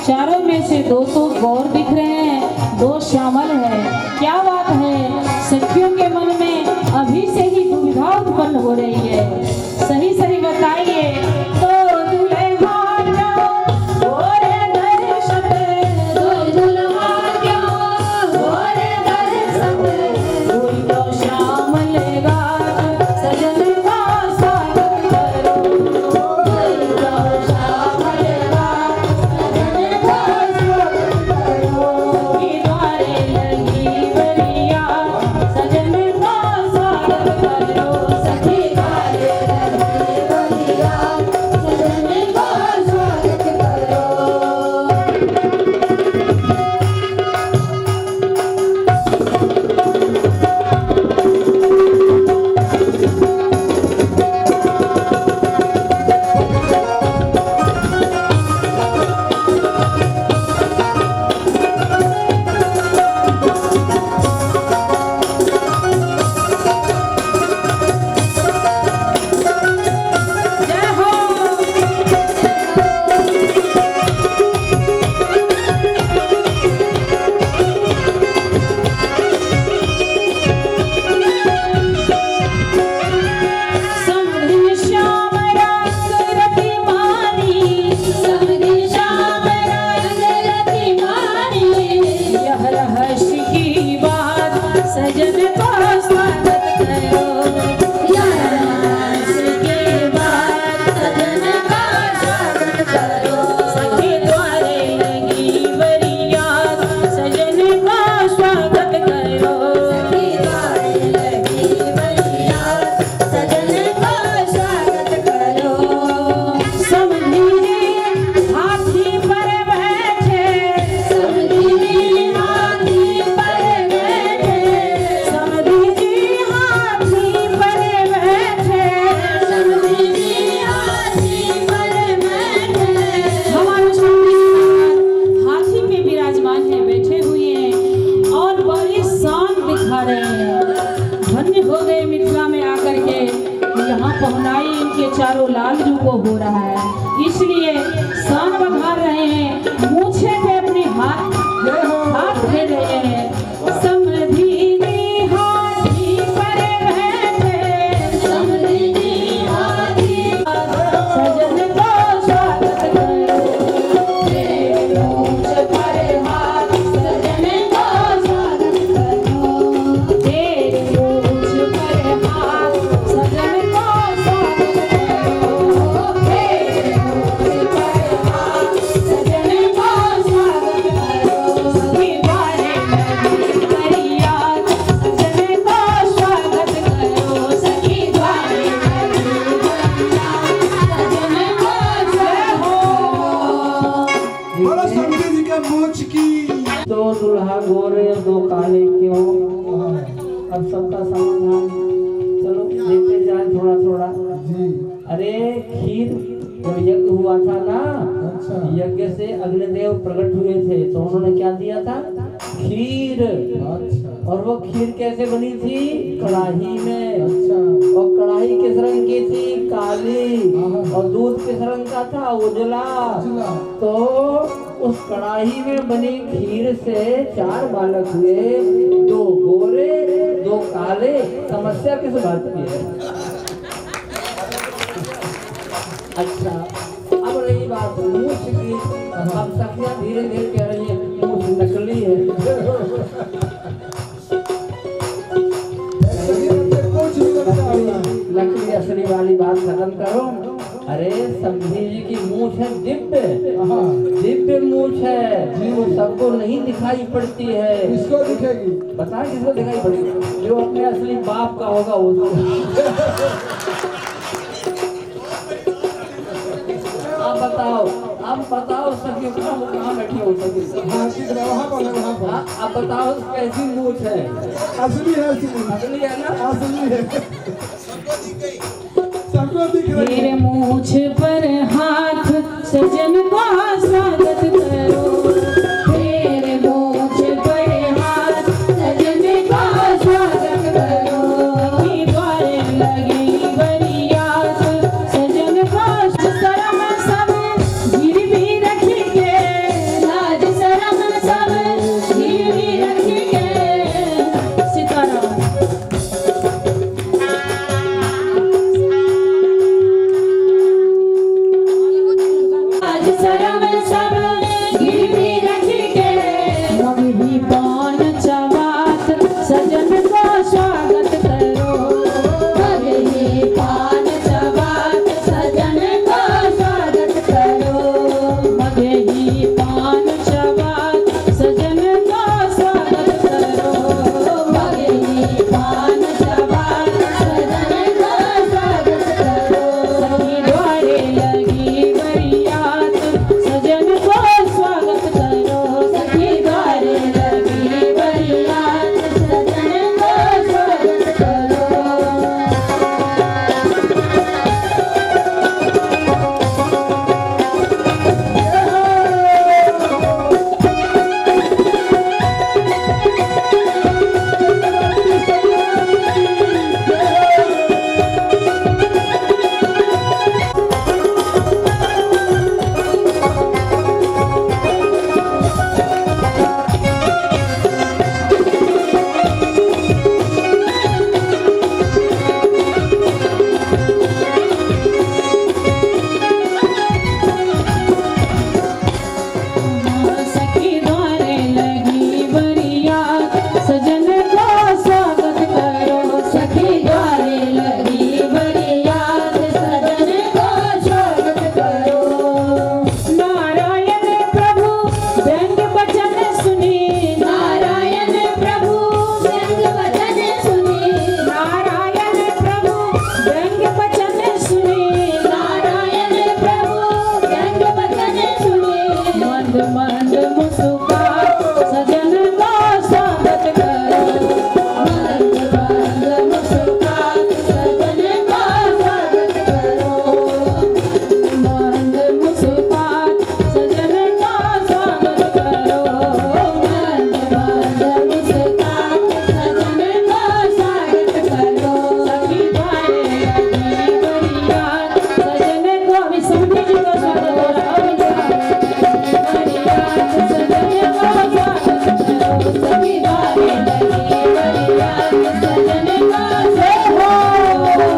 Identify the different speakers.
Speaker 1: चारों में से दो तो गौर दिख रहे हैं, दो श्यामल है। क्या बात है, सखियों के मन में अभी से ही दुविधा उत्पन्न हो रही है। सही सही बताइए तो पहुनाई इनके चारों लाल जू को हो रहा है, इसलिए शान बघार रहे हैं, मूछे पे अपने हाथ फेर रहे हैं।
Speaker 2: दो दुल्हा गोरे दो काले क्यों, अब सबका समाधान चलो देते जाए थोड़ा थोड़ा। अरे खीर जब यज्ञ हुआ था ना, यज्ञ से अग्निदेव प्रकट हुए थे तो उन्होंने क्या दिया था, खीर। और वो खीर कैसे बनी थी, कढ़ाई में। और कढ़ाई किस रंग की थी, काली। और दूध किस रंग का था, उजला। तो उस कढ़ाई में बनी खीर से 4 बालक हुए, 2 गोरे 2 काले। समस्या किस बात की है? अच्छा, अब रही बात मूछ की। हम सखियां धीरे धीरे कह रही है मूछ नकली है। नकली असली वाली बात खत्म करो। अरे समझी जी की मूछ है दिव्य, दिव्य मूछ है, वो सबको नहीं दिखाई पड़ती है।
Speaker 3: किसको दिखेगी?
Speaker 2: बता किसको दिखाई पड़ेगी, जो अपने असली बाप का होगा वो। अब बताओ सखी कहाँ बैठी हो सकी? अब बताओ कैसी मूछ है?
Speaker 3: असली है,
Speaker 2: असली है ना?
Speaker 3: असली है। सबको दिख रही
Speaker 1: मेरे मूछ पर हाथ सजन का स्वागत करो। मेरे मूछ पर हाथ सजन का स्वागत करो। सखी द्वारे लगी बरियात सजन का शरम सब गिरवी रखेंगे। लाज शरम सब गिरवी रखेंगे। सीताराम। आज शरम सब गिरवी रखेंगे। मगही पान चबात सजन का स्वागत करो। मगही पान चबात सजन का स्वागत करो। मगही पान चबात सजन का स्वागत करो। मगही पान चबात सजन का स्वागत करो। सखी द्वारे लगी बरियात सजन को स्वागत करो। सखी द्वारे लगी बरियात सजन को स्वागत करो। सखी द्वारे लगी बरियात सजन को स्वागत करो। सखी द्वारे लगी बरियात सजन को स्वागत करो। नारायण प्रभु व्यंग वचन सुनी। नारायण प्रभु व्यंग वचन सुनी। नारायण प्रभु व्यंग वचन सुनी। नारायण प्रभु व्यंग वचन सुनी। मंद मंद मुस्कान सजन का स्वागत करो। मंद मंद मुस्कान सजन का स्वागत करो। मंद मुस्कान सजन का स्वागत करो। मंद मंद मुस्कान सजन का स्वागत करो। सखी द्वारे लगी बरियात सजन को भी समझी जी को स्वागत करो। बरियात सजन को स्वागत करो। सखी द्वारे लगी बरियात सजन का स्वागत करो।